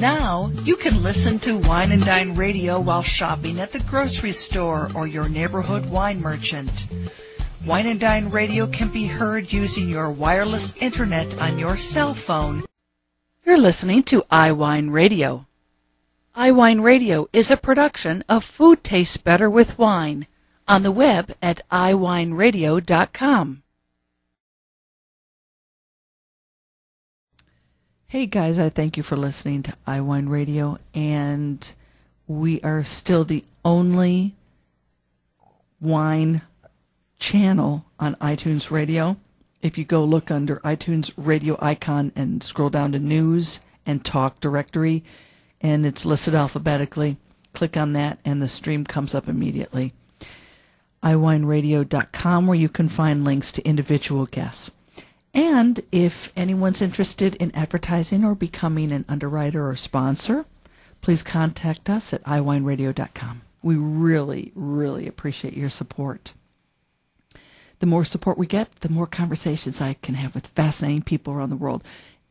Now, you can listen to Wine and Dine Radio while shopping at the grocery store or your neighborhood wine merchant. Wine and Dine Radio can be heard using your wireless internet on your cell phone. You're listening to iWineRadio. iWineRadio is a production of Food Tastes Better with Wine on the web at iWineRadio.com. Hey guys, I thank you for listening to iWineRadio, and we are still the only wine channel on iTunes Radio. If you go look under iTunes Radio icon and scroll down to News and Talk Directory, and it's listed alphabetically, click on that and the stream comes up immediately. iWineRadio.com, where you can find links to individual guests. And if anyone's interested in advertising or becoming an underwriter or sponsor, please contact us at iWineRadio.com. We really, really appreciate your support. The more support we get, the more conversations I can have with fascinating people around the world,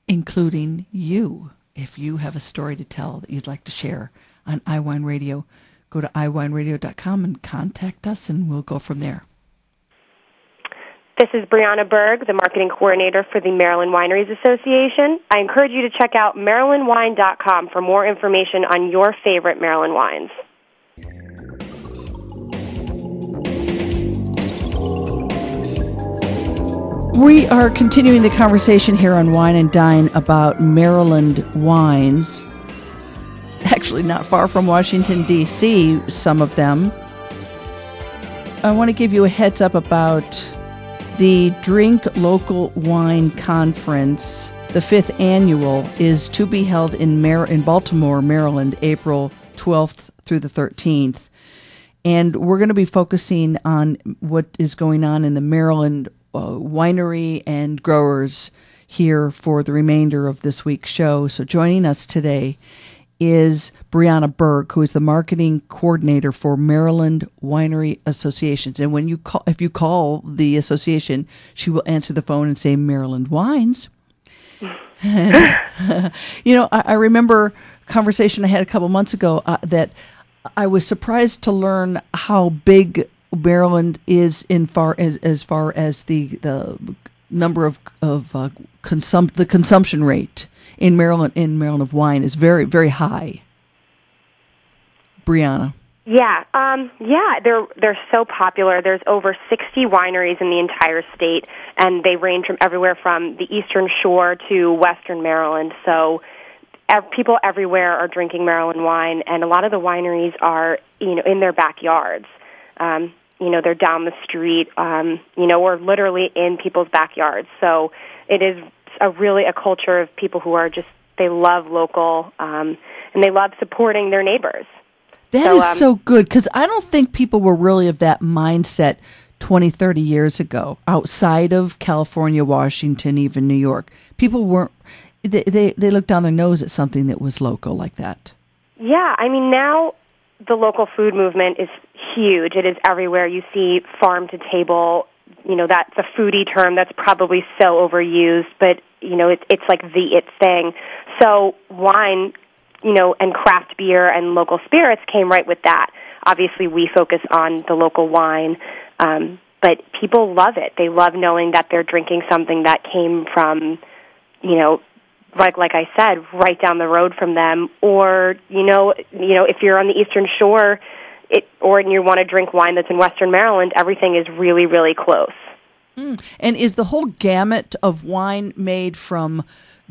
including you. If you have a story to tell that you'd like to share on iWine Radio, go to iWineRadio.com and contact us, and we'll go from there. This is Briana Berg, the marketing coordinator for the Maryland Wineries Association. I encourage you to check out MarylandWine.com for more information on your favorite Maryland wines. We are continuing the conversation here on Wine and Dine about Maryland wines. Actually, not far from Washington, D.C., some of them. I want to give you a heads up about the Drink Local Wine Conference. The 5th annual is to be held in Baltimore, Maryland, April 12th through the 13th. And we're going to be focusing on what is going on in the Maryland winery and growers here for the remainder of this week's show. So joining us today is Briana Berg, who is the marketing coordinator for Maryland Winery Associations. And when if you call the association, she will answer the phone and say Maryland Wines. And, I remember a conversation I had a couple months ago that I was surprised to learn how big Maryland is as far as the number of the consumption rate in Maryland of wine is very, very high. Briana. Yeah, they're so popular. There's over 60 wineries in the entire state, and they range from everywhere from the Eastern Shore to Western Maryland. So people everywhere are drinking Maryland wine, and a lot of the wineries are, in their backyards. They're down the street, or literally in people's backyards. So it is really a culture of people who are they love local, and they love supporting their neighbors. That is so good, because I don't think people were really of that mindset 20, 30 years ago, outside of California, Washington, even New York. People weren't, they looked down their nose at something that was local like that. Yeah, now the local food movement is huge. It is everywhere. You see farm to table. That's a foodie term that's probably so overused, but it's like the it thing. So wine, and craft beer and local spirits came right with that. Obviously, we focus on the local wine, but people love it. They love knowing that they're drinking something that came from, like I said, right down the road from them. Or if you're on the Eastern Shore, or you want to drink wine that's in Western Maryland, everything is really, really close. And is the whole gamut of wine made from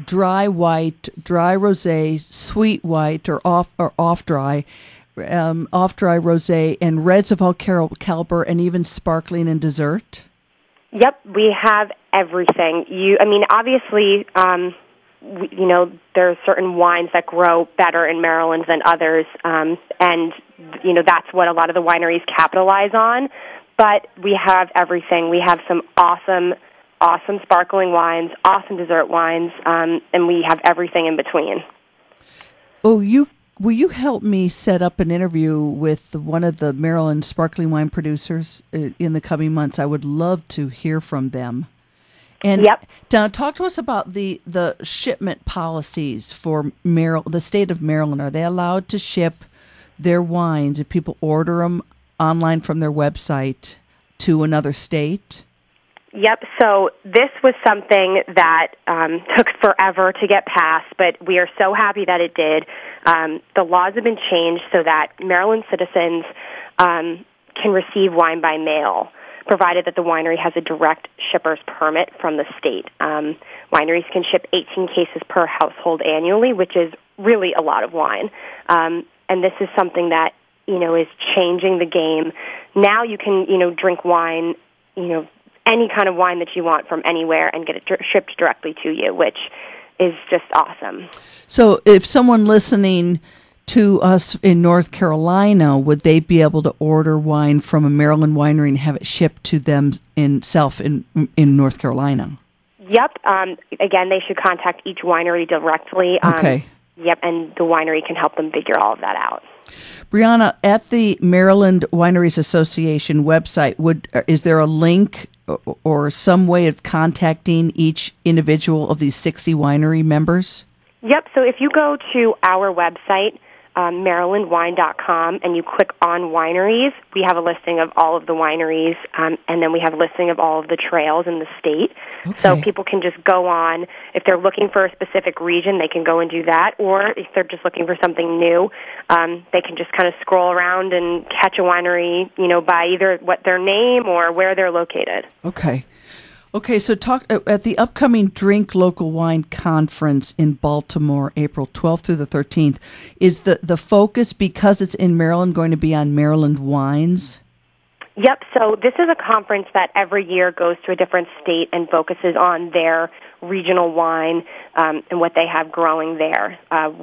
dry white, dry rosé, sweet white, or off dry rosé, and reds of all caliber, and even sparkling and dessert? Yep, we have everything. Obviously, there are certain wines that grow better in Maryland than others, and that's what a lot of the wineries capitalize on. But we have everything. We have some awesome sparkling wines, awesome dessert wines, and we have everything in between. Oh, will you help me set up an interview with one of the Maryland sparkling wine producers in the coming months? I would love to hear from them And Yep. talk to us about the shipment policies for the state of Maryland. Are they allowed to ship their wines if people order them online from their website to another state? Yep. So this was something that took forever to get passed, but we are so happy that it did. The laws have been changed so that Maryland citizens can receive wine by mail, provided that the winery has a direct shipper's permit from the state. Wineries can ship 18 cases per household annually, which is really a lot of wine. And this is something that, is changing the game. Now you can, drink wine, any kind of wine that you want from anywhere and get it shipped directly to you, which is just awesome. So if someone listening to us in North Carolina, would they be able to order wine from a Maryland winery and have it shipped to them in North Carolina? Yep. Again, they should contact each winery directly. Okay. Yep, and the winery can help them figure all of that out. Briana, at the Maryland Wineries Association website, is there a link or some way of contacting each individual of these 60 winery members? Yep, so if you go to our website, marylandwine.com, and you click on wineries, we have a listing of all of the wineries, and then we have a listing of all of the trails in the state. Okay. So people can just go on. If they're looking for a specific region, they can go and do that. Or if they're just looking for something new, they can just kind of scroll around and catch a winery, by either what their name or where they're located. Okay, so talk at the upcoming Drink Local Wine Conference in Baltimore, April 12th through the 13th. Is the focus, because it's in Maryland, going to be on Maryland wines? Yep, so this is a conference that every year goes to a different state and focuses on their regional wine and what they have growing there.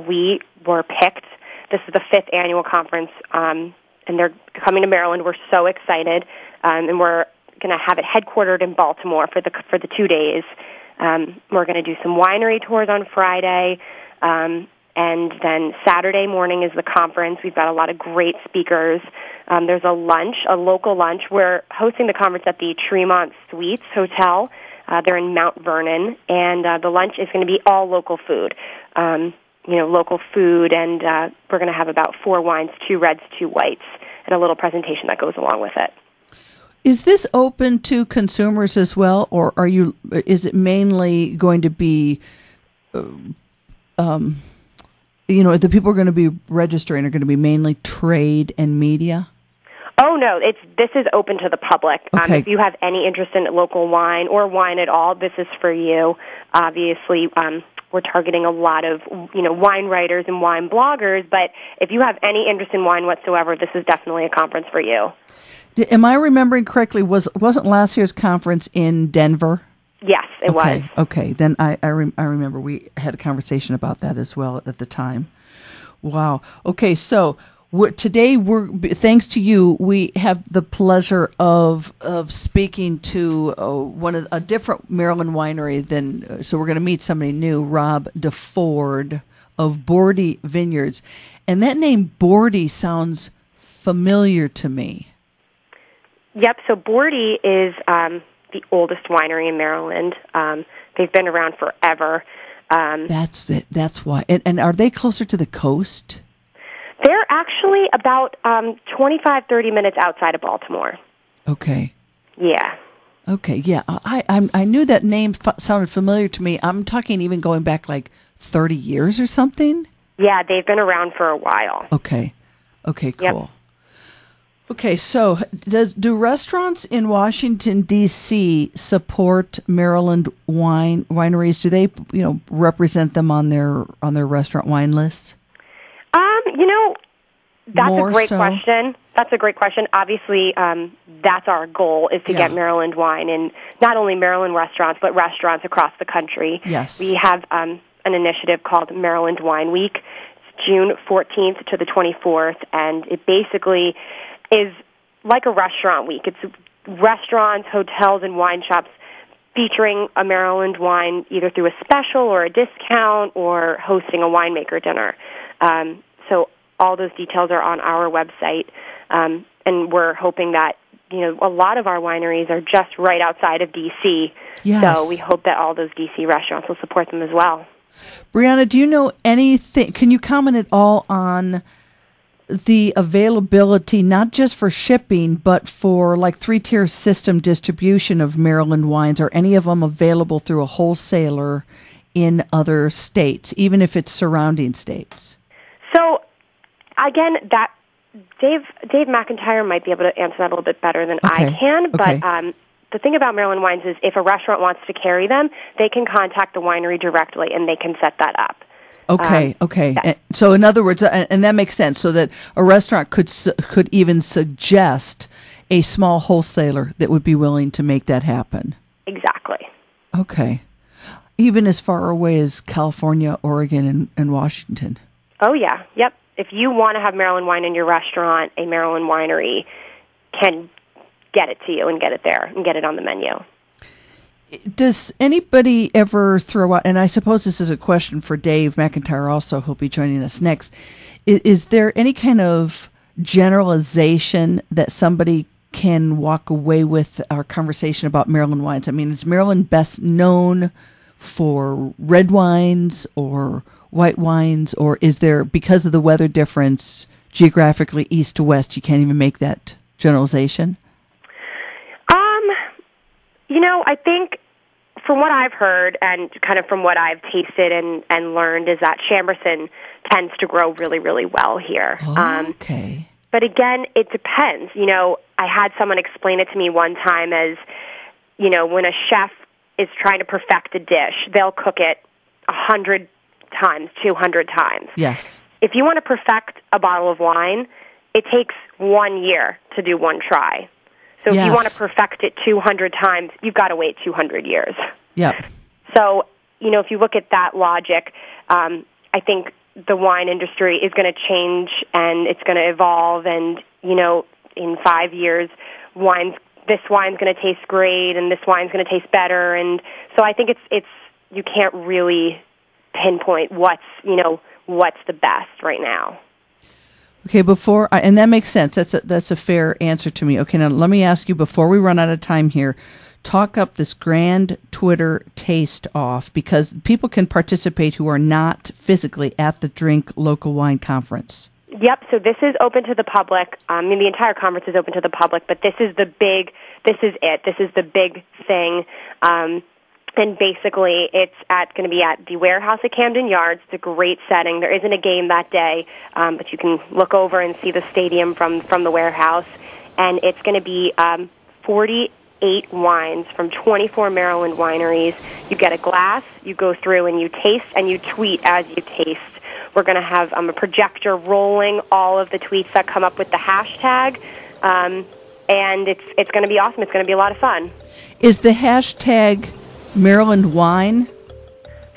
We were picked. This is the 5th annual conference, and they're coming to Maryland. We're so excited, and we're going to have it headquartered in Baltimore for the 2 days. We're going to do some winery tours on Friday, and then Saturday morning is the conference. We've got a lot of great speakers. There's a local lunch. We're hosting the conference at the Tremont Suites Hotel. They're in Mount Vernon, and the lunch is going to be all local food. Local food, and we're going to have about 4 wines, 2 reds, 2 whites, and a little presentation that goes along with it. Is this open to consumers as well, or is it mainly going to be, the people are going to be registering are going to be mainly trade and media? Oh, no, this is open to the public. Okay. If you have any interest in local wine or wine at all, this is for you. Obviously, we're targeting a lot of, wine writers and wine bloggers, but if you have any interest in wine whatsoever, this is definitely a conference for you. Am I remembering correctly? Wasn't last year's conference in Denver? Yes, it was. Okay. Then I remember we had a conversation about that as well at the time. Wow. Okay, so today thanks to you, we have the pleasure of speaking to a different Maryland winery so we're going to meet somebody new, Rob DeFord of Bordy Vineyards, and that name Bordy sounds familiar to me. Yep, so Bordy is the oldest winery in Maryland. They've been around forever. That's it. That's why. And are they closer to the coast? They're actually about 25, 30 minutes outside of Baltimore. Okay. Yeah. Okay, yeah. I knew that name sounded familiar to me. I'm talking even going back like 30 years or something? Yeah, they've been around for a while. Okay, cool. Yep. Okay, so do restaurants in Washington, D.C. support Maryland wineries? Do they, represent them on their restaurant wine lists? That's a great question. That's a great question. Obviously, that's our goal, is to get Maryland wine in not only Maryland restaurants, but restaurants across the country. Yes. We have an initiative called Maryland Wine Week. It's June 14th to the 24th, and it basically is like a restaurant week. It's restaurants, hotels, and wine shops featuring a Maryland wine either through a special or a discount or hosting a winemaker dinner. So all those details are on our website, and we're hoping that a lot of our wineries are just right outside of D.C., yes. So we hope that all those D.C. restaurants will support them as well. Briana, do you know anything, can you comment at all on the availability, not just for shipping, but for like 3-tier system distribution of Maryland wines? Are any of them available through a wholesaler in other states, even if it's surrounding states? So, again, that Dave McIntyre might be able to answer that a little bit better than I can, but the thing about Maryland wines is if a restaurant wants to carry them, they can contact the winery directly, and they can set that up. Okay. So in other words, and that makes sense, so that a restaurant could even suggest a small wholesaler that would be willing to make that happen. Exactly. Okay. Even as far away as California, Oregon, and Washington. Oh, yeah. Yep. If you want to have Maryland wine in your restaurant, a Maryland winery can get it to you and get it there and get it on the menu. Does anybody ever throw out, and I suppose this is a question for Dave McIntyre also, who'll be joining us next, is there any kind of generalization that somebody can walk away with our conversation about Maryland wines? I mean, is Maryland best known for red wines or white wines, or is there, because of the weather difference geographically east to west, you can't even make that generalization? I think from what I've heard and kind of from what I've tasted and learned is that Chamberson tends to grow really, really well here. Okay. But again, it depends. I had someone explain it to me one time as, when a chef is trying to perfect a dish, they'll cook it 100 times, 200 times. Yes. If you want to perfect a bottle of wine, it takes 1 year to do one try. So if you want to perfect it 200 times, you've got to wait 200 years. Yep. So, if you look at that logic, I think the wine industry is going to change and it's going to evolve. And, in 5 years, this wine's going to taste great and this wine's going to taste better. And so I think it's you can't really pinpoint what's the best right now. Okay, and that makes sense. That's a fair answer to me. Okay, now let me ask you, before we run out of time here, talk up this grand Twitter taste off, because people can participate who are not physically at the Drink Local Wine Conference. Yep, so this is open to the public. The entire conference is open to the public, but this is the big thing. And basically, it's going to be at the warehouse at Camden Yards. It's a great setting. There isn't a game that day, but you can look over and see the stadium from the warehouse. And it's going to be 48 wines from 24 Maryland wineries. You get a glass, you go through and you taste, and you tweet as you taste. We're going to have a projector rolling all of the tweets that come up with the hashtag, and it's going to be awesome. It's going to be a lot of fun. Is the hashtag Maryland wine?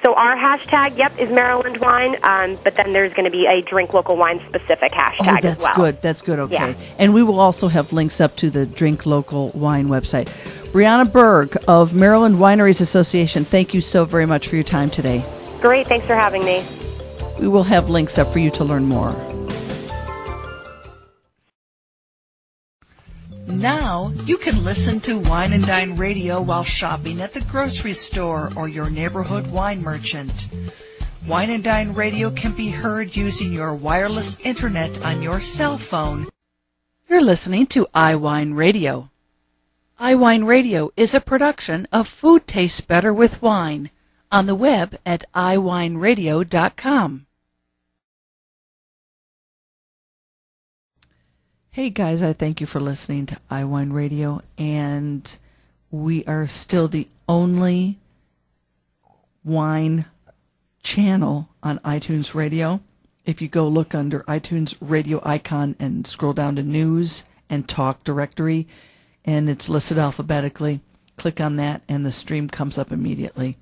So our hashtag, is Maryland wine, but then there's going to be a Drink Local Wine specific hashtag as well. That's good, okay. Yeah. And we will also have links up to the Drink Local Wine website. Briana Berg of Maryland Wineries Association, thank you so very much for your time today. Great, thanks for having me. We will have links up for you to learn more. Now, you can listen to Wine and Dine Radio while shopping at the grocery store or your neighborhood wine merchant. Wine and Dine Radio can be heard using your wireless internet on your cell phone. You're listening to iWineRadio. iWineRadio is a production of Food Tastes Better with Wine, on the web at iWineRadio.com. Hey guys, I thank you for listening to iWine Radio, and we are still the only wine channel on iTunes Radio. If you go look under iTunes Radio icon and scroll down to News and Talk Directory, and it's listed alphabetically, click on that and the stream comes up immediately.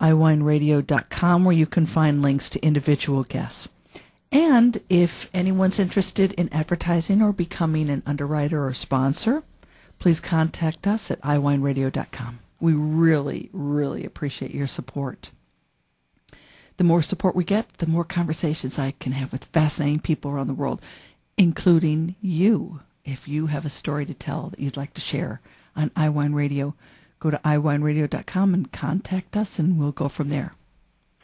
iWineRadio.com, where you can find links to individual guests. And if anyone's interested in advertising or becoming an underwriter or sponsor, please contact us at iWineRadio.com. We really, really appreciate your support. The more support we get, the more conversations I can have with fascinating people around the world, including you. if you have a story to tell that you'd like to share on iWine Radio, go to iWineRadio.com and contact us, and we'll go from there.